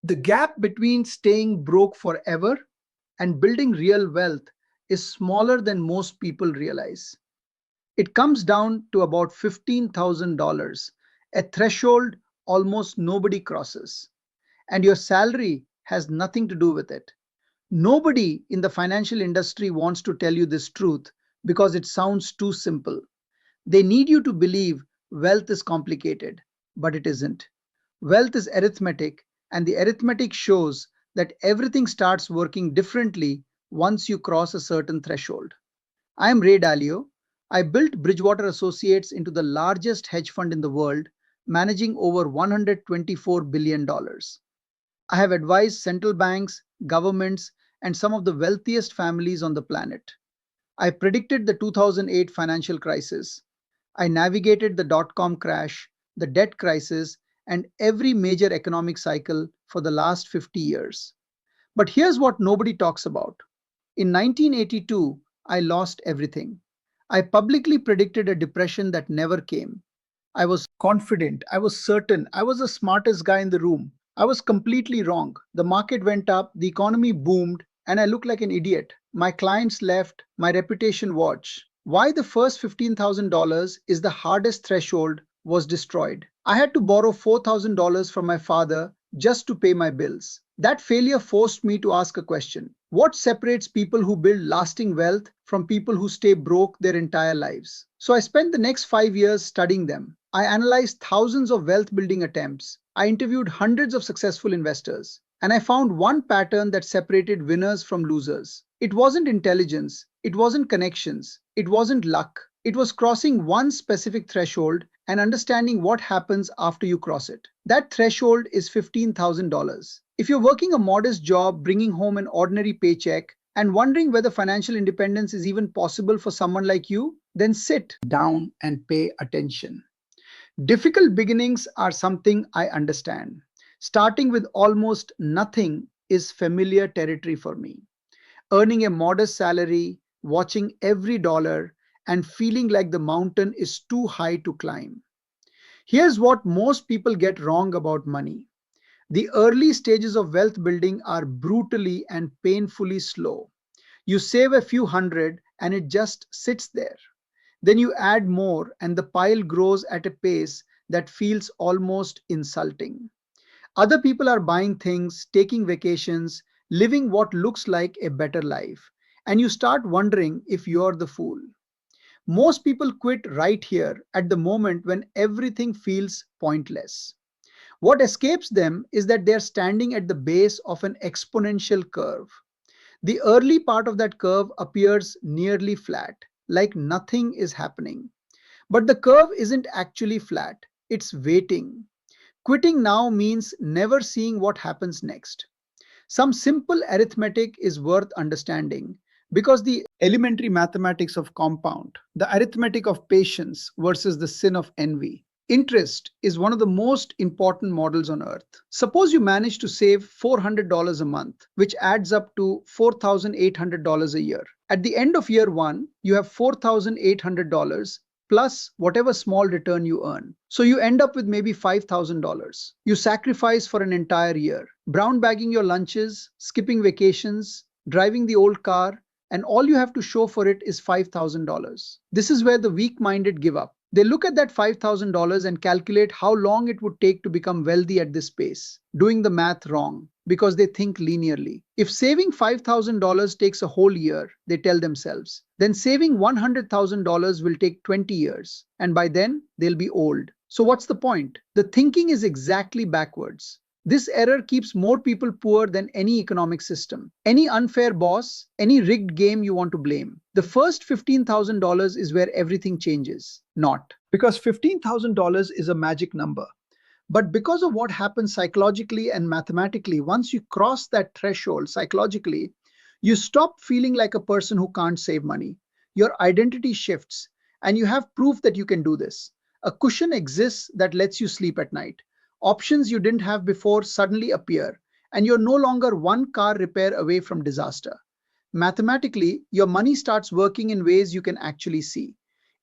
The gap between staying broke forever and building real wealth is smaller than most people realize. It comes down to about $15,000, a threshold almost nobody crosses. And your salary has nothing to do with it. Nobody in the financial industry wants to tell you this truth because it sounds too simple. They need you to believe wealth is complicated, but it isn't. Wealth is arithmetic, and the arithmetic shows that everything starts working differently once you cross a certain threshold. I am Ray Dalio. I built Bridgewater Associates into the largest hedge fund in the world, managing over $124 billion. I have advised central banks, governments, and some of the wealthiest families on the planet. I predicted the 2008 financial crisis. I navigated the dot-com crash, the debt crisis, and every major economic cycle for the last 50 years. But here's what nobody talks about. In 1982, I lost everything. I publicly predicted a depression that never came. I was confident, I was certain, I was the smartest guy in the room. I was completely wrong. The market went up, the economy boomed, and I looked like an idiot. My clients left, my reputation watched. Why the first $15,000 is the hardest threshold was destroyed. I had to borrow $4,000 from my father just to pay my bills. That failure forced me to ask a question. What separates people who build lasting wealth from people who stay broke their entire lives? So I spent the next 5 years studying them. I analyzed thousands of wealth building attempts. I interviewed hundreds of successful investors. And I found one pattern that separated winners from losers. It wasn't intelligence, it wasn't connections, it wasn't luck. It was crossing one specific threshold and understanding what happens after you cross it. That threshold is $15,000. If you're working a modest job, bringing home an ordinary paycheck, and wondering whether financial independence is even possible for someone like you, then sit down and pay attention. Difficult beginnings are something I understand. Starting with almost nothing is familiar territory for me. Earning a modest salary, watching every dollar, and feeling like the mountain is too high to climb. Here's what most people get wrong about money. The early stages of wealth building are brutally and painfully slow. You save a few hundred and it just sits there. Then you add more and the pile grows at a pace that feels almost insulting. Other people are buying things, taking vacations, living what looks like a better life. And you start wondering if you're the fool. Most people quit right here at the moment when everything feels pointless. What escapes them is that they're standing at the base of an exponential curve. The early part of that curve appears nearly flat, like nothing is happening. But the curve isn't actually flat, it's waiting. Quitting now means never seeing what happens next. Some simple arithmetic is worth understanding because the elementary mathematics of compound, the arithmetic of patience versus the sin of envy. Interest is one of the most important models on earth. Suppose you manage to save $400 a month, which adds up to $4,800 a year. At the end of year one, you have $4,800 plus whatever small return you earn. So you end up with maybe $5,000. You sacrifice for an entire year, brown bagging your lunches, skipping vacations, driving the old car, and all you have to show for it is $5,000. This is where the weak-minded give up. They look at that $5,000 and calculate how long it would take to become wealthy at this pace, doing the math wrong because they think linearly. If saving $5,000 takes a whole year, they tell themselves, then saving $100,000 will take 20 years, and by then they'll be old. So what's the point? The thinking is exactly backwards. This error keeps more people poor than any economic system, any unfair boss, any rigged game you want to blame. The first $15,000 is where everything changes. Not because $15,000 is a magic number, but because of what happens psychologically and mathematically. Once you cross that threshold psychologically, you stop feeling like a person who can't save money. Your identity shifts, and you have proof that you can do this. A cushion exists that lets you sleep at night. Options you didn't have before suddenly appear, and you're no longer one car repair away from disaster. Mathematically, your money starts working in ways you can actually see.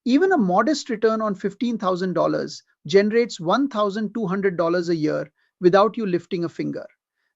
Even a modest return on $15,000 generates $1,200 a year without you lifting a finger.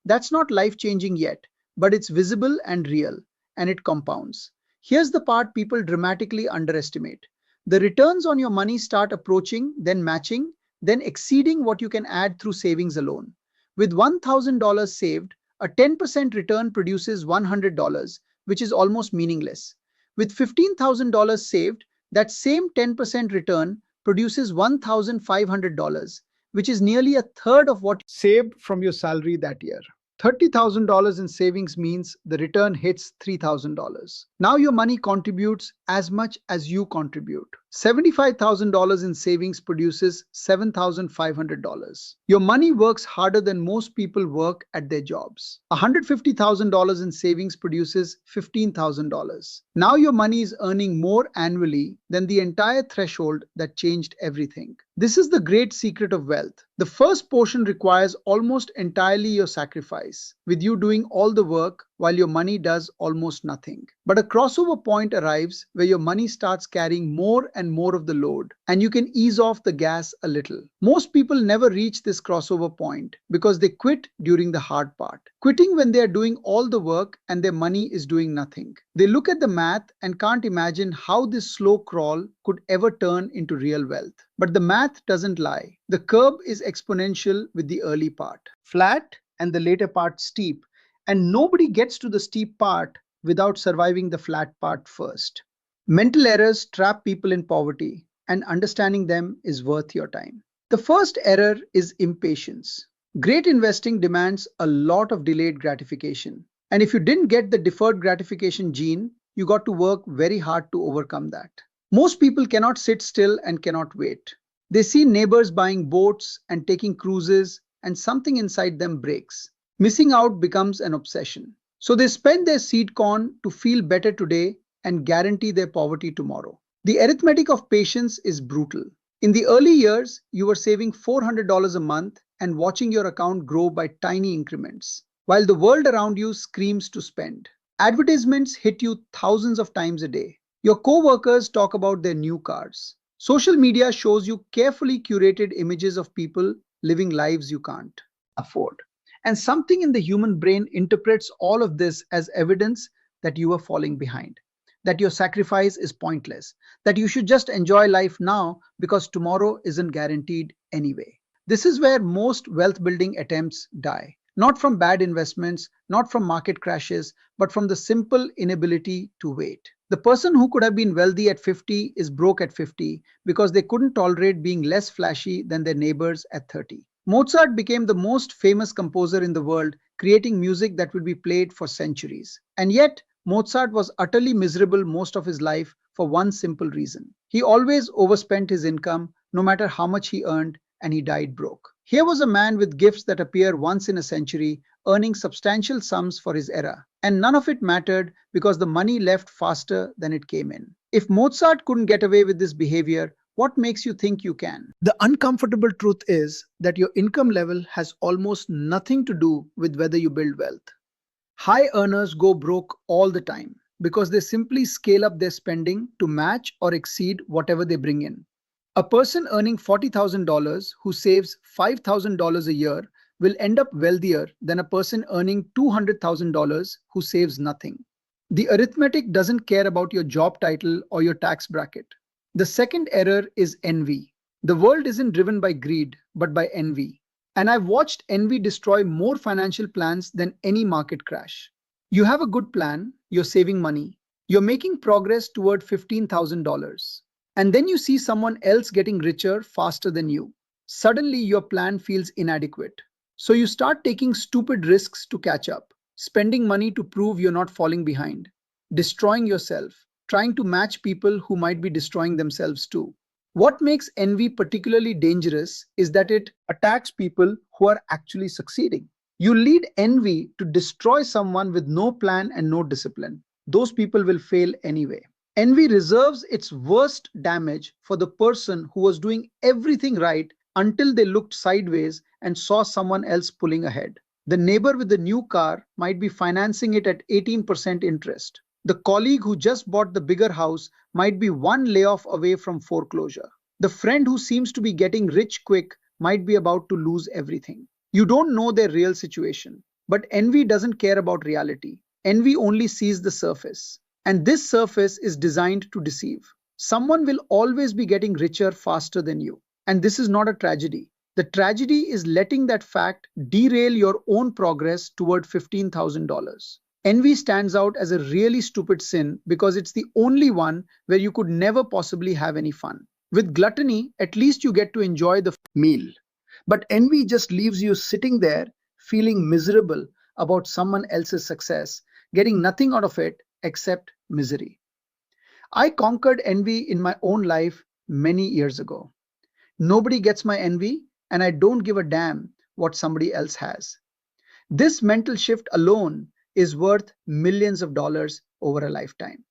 That's not life-changing yet, but it's visible and real, and it compounds. Here's the part people dramatically underestimate. The returns on your money start approaching, then matching, then exceeding what you can add through savings alone. With $1,000 saved, a 10% return produces $100, which is almost meaningless. With $15,000 saved, that same 10% return produces $1,500, which is nearly a third of what you saved from your salary that year. $30,000 in savings means the return hits $3,000. Now your money contributes as much as you contribute. $75,000 in savings produces $7,500. Your money works harder than most people work at their jobs. $150,000 in savings produces $15,000. Now your money is earning more annually than the entire threshold that changed everything. This is the great secret of wealth. The first portion requires almost entirely your sacrifice, with you doing all the work while your money does almost nothing. But a crossover point arrives where your money starts carrying more and more of the load, and you can ease off the gas a little. Most people never reach this crossover point because they quit during the hard part. Quitting when they are doing all the work and their money is doing nothing. They look at the math and can't imagine how this slow crawl could ever turn into real wealth. But the math doesn't lie. The curve is exponential with the early part, flat, and the later part steep. And nobody gets to the steep part without surviving the flat part first. Mental errors trap people in poverty, and understanding them is worth your time. The first error is impatience. Great investing demands a lot of delayed gratification. And if you didn't get the deferred gratification gene, you got to work very hard to overcome that. Most people cannot sit still and cannot wait. They see neighbors buying boats and taking cruises, and something inside them breaks. Missing out becomes an obsession. So they spend their seed corn to feel better today and guarantee their poverty tomorrow. The arithmetic of patience is brutal. In the early years, you were saving $400 a month and watching your account grow by tiny increments, while the world around you screams to spend. Advertisements hit you thousands of times a day. Your co-workers talk about their new cars. Social media shows you carefully curated images of people living lives you can't afford. And something in the human brain interprets all of this as evidence that you are falling behind, that your sacrifice is pointless, that you should just enjoy life now because tomorrow isn't guaranteed anyway. This is where most wealth building attempts die. Not from bad investments, not from market crashes, but from the simple inability to wait. The person who could have been wealthy at 50 is broke at 50 because they couldn't tolerate being less flashy than their neighbors at 30. Mozart became the most famous composer in the world, creating music that will be played for centuries. And yet, Mozart was utterly miserable most of his life for one simple reason. He always overspent his income, no matter how much he earned, and he died broke. Here was a man with gifts that appear once in a century, earning substantial sums for his era. And none of it mattered because the money left faster than it came in. If Mozart couldn't get away with this behavior, what makes you think you can? The uncomfortable truth is that your income level has almost nothing to do with whether you build wealth. High earners go broke all the time because they simply scale up their spending to match or exceed whatever they bring in. A person earning $40,000 who saves $5,000 a year will end up wealthier than a person earning $200,000 who saves nothing. The arithmetic doesn't care about your job title or your tax bracket. The second error is envy. The world isn't driven by greed, but by envy. And I've watched envy destroy more financial plans than any market crash. You have a good plan, you're saving money, you're making progress toward $15,000. And then you see someone else getting richer faster than you. Suddenly your plan feels inadequate. So you start taking stupid risks to catch up, spending money to prove you're not falling behind, destroying yourself, trying to match people who might be destroying themselves too. What makes envy particularly dangerous is that it attacks people who are actually succeeding. You lead envy to destroy someone with no plan and no discipline. Those people will fail anyway. Envy reserves its worst damage for the person who was doing everything right until they looked sideways and saw someone else pulling ahead. The neighbor with the new car might be financing it at 18% interest. The colleague who just bought the bigger house might be one layoff away from foreclosure. The friend who seems to be getting rich quick might be about to lose everything. You don't know their real situation. But envy doesn't care about reality. Envy only sees the surface. And this surface is designed to deceive. Someone will always be getting richer faster than you. And this is not a tragedy. The tragedy is letting that fact derail your own progress toward $15,000. Envy stands out as a really stupid sin because it's the only one where you could never possibly have any fun. With gluttony, at least you get to enjoy the meal. But envy just leaves you sitting there feeling miserable about someone else's success, getting nothing out of it except misery. I conquered envy in my own life many years ago. Nobody gets my envy, and I don't give a damn what somebody else has. This mental shift alone is worth millions of dollars over a lifetime.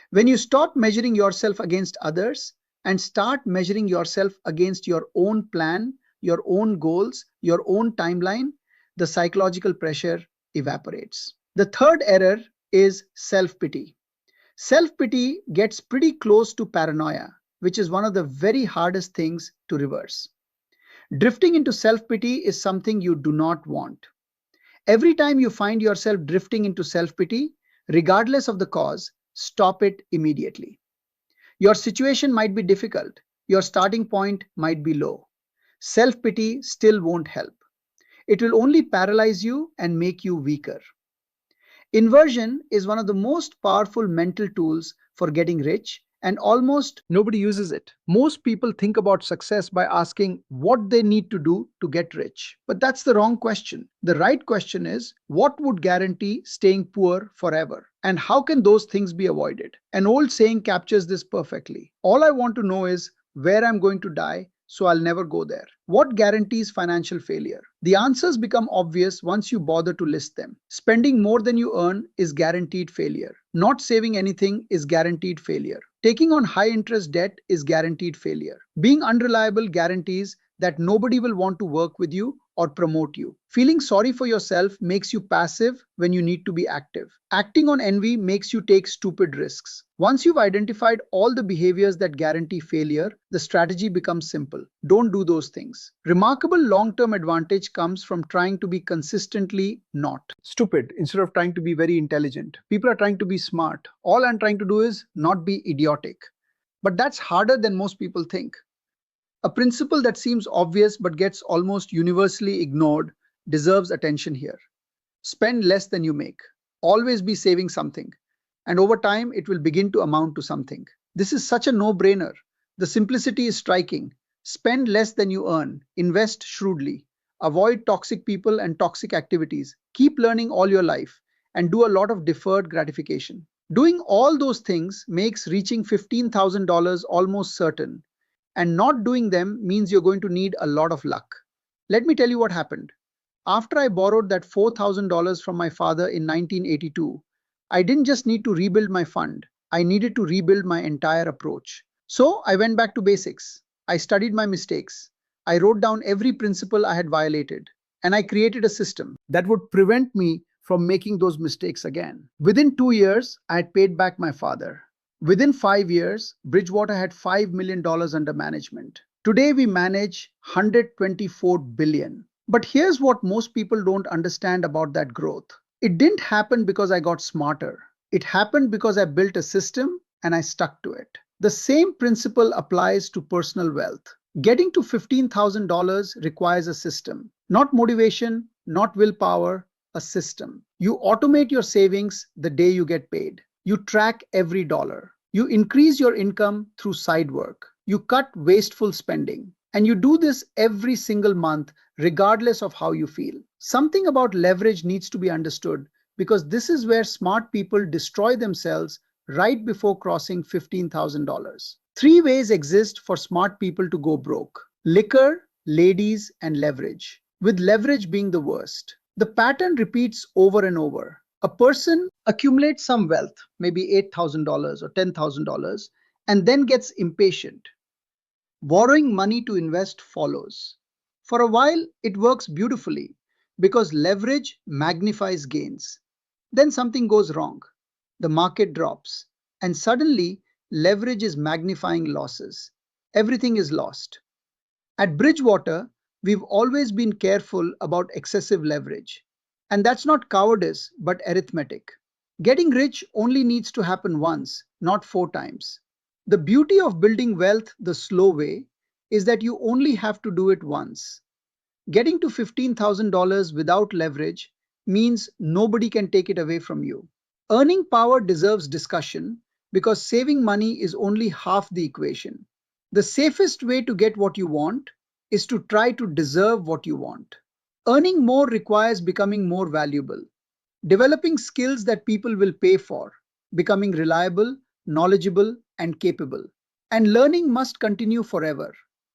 When you stop measuring yourself against others and start measuring yourself against your own plan, your own goals, your own timeline, the psychological pressure evaporates. The third error is self-pity. Self-pity gets pretty close to paranoia, which is one of the very hardest things to reverse. Drifting into self-pity is something you do not want. Every time you find yourself drifting into self-pity, regardless of the cause, stop it immediately. Your situation might be difficult. Your starting point might be low. Self-pity still won't help. It will only paralyze you and make you weaker. Inversion is one of the most powerful mental tools for getting rich, and almost nobody uses it. Most people think about success by asking what they need to do to get rich. But that's the wrong question. The right question is, what would guarantee staying poor forever? And how can those things be avoided? An old saying captures this perfectly. All I want to know is where I'm going to die, so I'll never go there. What guarantees financial failure? The answers become obvious once you bother to list them. Spending more than you earn is guaranteed failure. Not saving anything is guaranteed failure. Taking on high interest debt is guaranteed failure. Being unreliable guarantees that nobody will want to work with you or promote you. Feeling sorry for yourself makes you passive when you need to be active. Acting on envy makes you take stupid risks. Once you've identified all the behaviors that guarantee failure, the strategy becomes simple. Don't do those things. Remarkable long-term advantage comes from trying to be consistently not stupid instead of trying to be very intelligent. People are trying to be smart. All I'm trying to do is not be idiotic. But that's harder than most people think. A principle that seems obvious but gets almost universally ignored deserves attention here. Spend less than you make. Always be saving something. And over time, it will begin to amount to something. This is such a no-brainer. The simplicity is striking. Spend less than you earn. Invest shrewdly. Avoid toxic people and toxic activities. Keep learning all your life. And do a lot of deferred gratification. Doing all those things makes reaching $15,000 almost certain. And not doing them means you're going to need a lot of luck. Let me tell you what happened. After I borrowed that $4,000 from my father in 1982, I didn't just need to rebuild my fund, I needed to rebuild my entire approach. So I went back to basics. I studied my mistakes. I wrote down every principle I had violated, and I created a system that would prevent me from making those mistakes again. Within 2 years, I had paid back my father. Within 5 years, Bridgewater had $5 million under management. Today, we manage $124 billion. But here's what most people don't understand about that growth. It didn't happen because I got smarter. It happened because I built a system and I stuck to it. The same principle applies to personal wealth. Getting to $15,000 requires a system, not motivation, not willpower, a system. You automate your savings the day you get paid. You track every dollar. You increase your income through side work. You cut wasteful spending. And you do this every single month, regardless of how you feel. Something about leverage needs to be understood because this is where smart people destroy themselves right before crossing $15,000. Three ways exist for smart people to go broke: liquor, ladies, and leverage, with leverage being the worst. The pattern repeats over and over. A person accumulates some wealth, maybe $8,000 or $10,000, and then gets impatient. Borrowing money to invest follows. For a while, it works beautifully because leverage magnifies gains. Then something goes wrong. The market drops, and suddenly leverage is magnifying losses. Everything is lost. At Bridgewater, we've always been careful about excessive leverage. And that's not cowardice, but arithmetic. Getting rich only needs to happen once, not 4 times. The beauty of building wealth the slow way is that you only have to do it once. Getting to $15,000 without leverage means nobody can take it away from you. Earning power deserves discussion because saving money is only half the equation. The safest way to get what you want is to try to deserve what you want. Earning more requires becoming more valuable, developing skills that people will pay for, becoming reliable, knowledgeable, and capable. And learning must continue forever.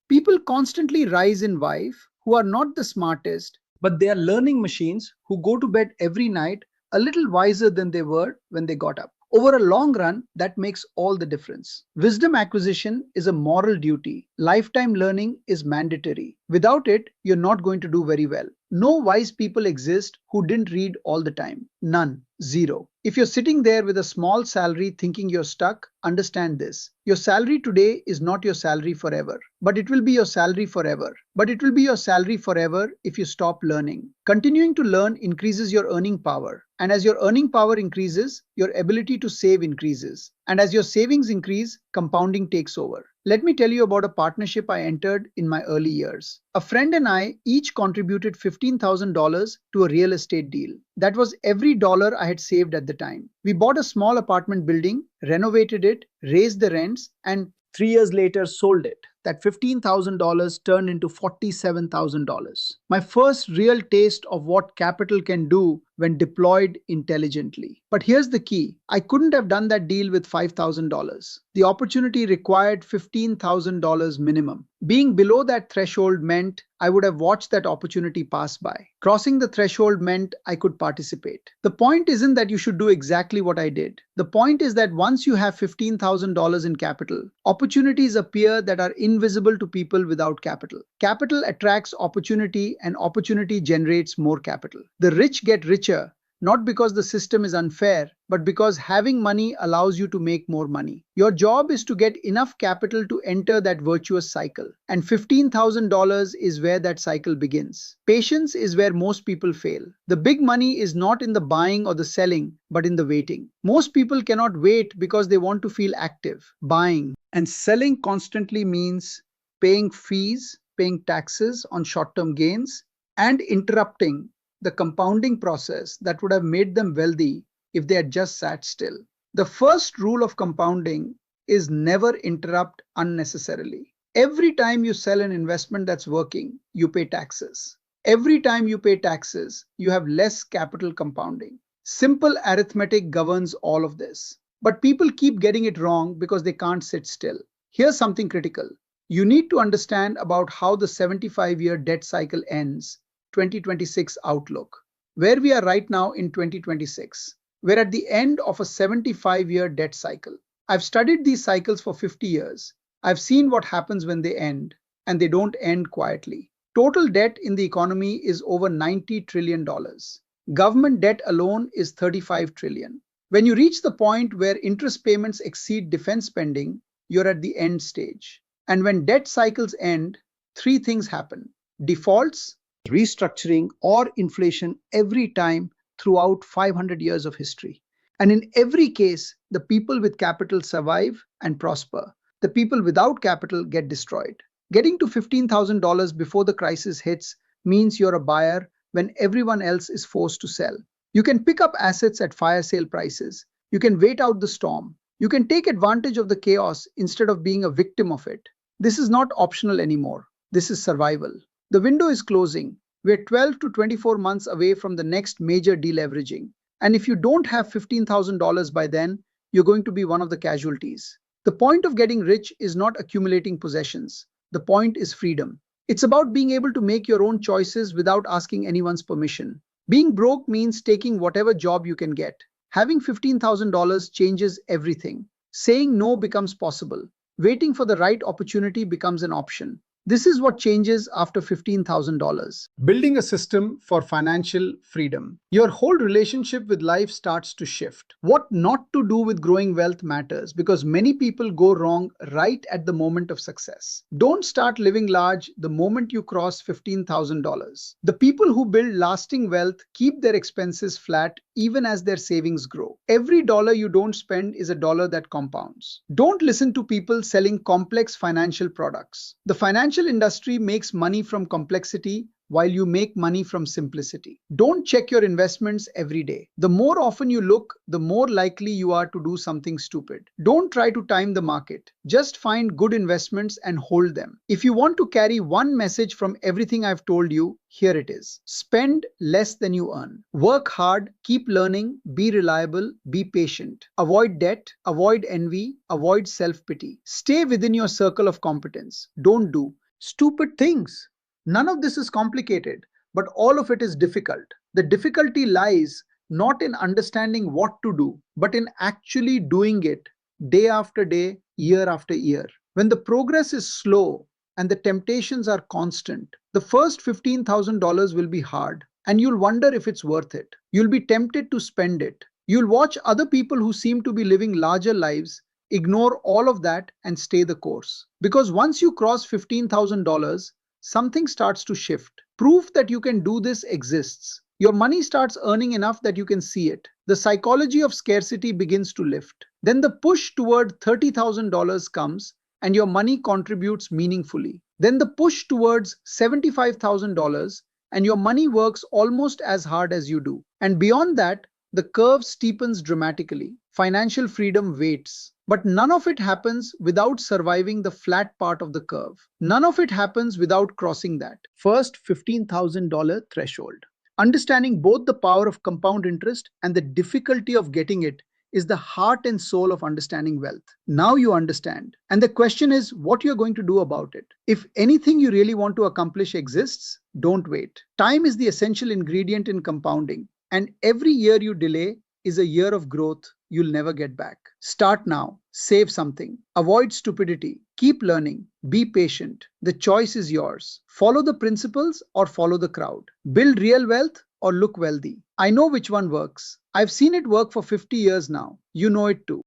People constantly rise in life who are not the smartest, but they are learning machines who go to bed every night a little wiser than they were when they got up. Over a long run, that makes all the difference. Wisdom acquisition is a moral duty. Lifetime learning is mandatory. Without it, you're not going to do very well. No wise people exist who didn't read all the time. None. Zero. If you're sitting there with a small salary thinking you're stuck, understand this. Your salary today is not your salary forever, but it will be your salary forever. But it will be your salary forever if you stop learning. Continuing to learn increases your earning power. And as your earning power increases, your ability to save increases. And as your savings increase, compounding takes over. Let me tell you about a partnership I entered in my early years. A friend and I each contributed $15,000 to a real estate deal. That was every dollar I had saved at the time. We bought a small apartment building, renovated it, raised the rents, and 3 years later sold it. That $15,000 turned into $47,000. My first real taste of what capital can do when deployed intelligently. But here's the key. I couldn't have done that deal with $5,000. The opportunity required $15,000 minimum. Being below that threshold meant I would have watched that opportunity pass by. Crossing the threshold meant I could participate. The point isn't that you should do exactly what I did. The point is that once you have $15,000 in capital, opportunities appear that are invisible to people without capital. Capital attracts opportunity and opportunity generates more capital. The rich get richer, not because the system is unfair, but because having money allows you to make more money. Your job is to get enough capital to enter that virtuous cycle. And $15,000 is where that cycle begins. Patience is where most people fail. The big money is not in the buying or the selling, but in the waiting. Most people cannot wait because they want to feel active. Buying and selling constantly means paying fees, paying taxes on short-term gains, and interrupting the compounding process that would have made them wealthy if they had just sat still. The first rule of compounding is never interrupt unnecessarily. Every time you sell an investment that's working, you pay taxes. Every time you pay taxes, you have less capital compounding. Simple arithmetic governs all of this. But people keep getting it wrong because they can't sit still. Here's something critical. You need to understand about how the 75-year debt cycle ends. 2026 outlook. Where we are right now in 2026, we're at the end of a 75-year debt cycle. I've studied these cycles for 50 years. I've seen what happens when they end, and they don't end quietly. Total debt in the economy is over $90 trillion. Government debt alone is $35 trillion. When you reach the point where interest payments exceed defense spending, you're at the end stage. And when debt cycles end, three things happen: defaults, restructuring, or inflation every time throughout 500 years of history. And in every case, the people with capital survive and prosper. The people without capital get destroyed. Getting to $15,000 before the crisis hits means you're a buyer when everyone else is forced to sell. You can pick up assets at fire sale prices. You can wait out the storm. You can take advantage of the chaos instead of being a victim of it. This is not optional anymore. This is survival. The window is closing. We're 12 to 24 months away from the next major deleveraging. And if you don't have $15,000 by then, you're going to be one of the casualties. The point of getting rich is not accumulating possessions. The point is freedom. It's about being able to make your own choices without asking anyone's permission. Being broke means taking whatever job you can get. Having $15,000 changes everything. Saying no becomes possible. Waiting for the right opportunity becomes an option. This is what changes after $15,000. Building a system for financial freedom. Your whole relationship with life starts to shift. What not to do with growing wealth matters because many people go wrong right at the moment of success. Don't start living large the moment you cross $15,000. The people who build lasting wealth keep their expenses flat even as their savings grow. Every dollar you don't spend is a dollar that compounds. Don't listen to people selling complex financial products. The financial industry makes money from complexity while you make money from simplicity. Don't check your investments every day. The more often you look, the more likely you are to do something stupid. Don't try to time the market. Just find good investments and hold them. If you want to carry one message from everything I've told you, here it is. Spend less than you earn. Work hard, keep learning, be reliable, be patient. Avoid debt, avoid envy, avoid self-pity. Stay within your circle of competence. Don't do stupid things. None of this is complicated, but all of it is difficult. The difficulty lies not in understanding what to do, but in actually doing it day after day, year after year. When the progress is slow and the temptations are constant, the first $15,000 will be hard and you'll wonder if it's worth it. You'll be tempted to spend it. You'll watch other people who seem to be living larger lives ignore all of that and stay the course. Because once you cross $15,000, something starts to shift. Proof that you can do this exists. Your money starts earning enough that you can see it. The psychology of scarcity begins to lift. Then the push toward $30,000 comes and your money contributes meaningfully. Then the push towards $75,000 and your money works almost as hard as you do. And beyond that, the curve steepens dramatically. Financial freedom waits. But none of it happens without surviving the flat part of the curve. None of it happens without crossing that first $15,000 threshold. Understanding both the power of compound interest and the difficulty of getting it is the heart and soul of understanding wealth. Now you understand. And the question is what you're going to do about it. If anything you really want to accomplish exists, don't wait. Time is the essential ingredient in compounding. And every year you delay is a year of growth you'll never get back. Start now. Save something. Avoid stupidity. Keep learning. Be patient. The choice is yours. Follow the principles or follow the crowd. Build real wealth or look wealthy. I know which one works. I've seen it work for 50 years now. You know it too.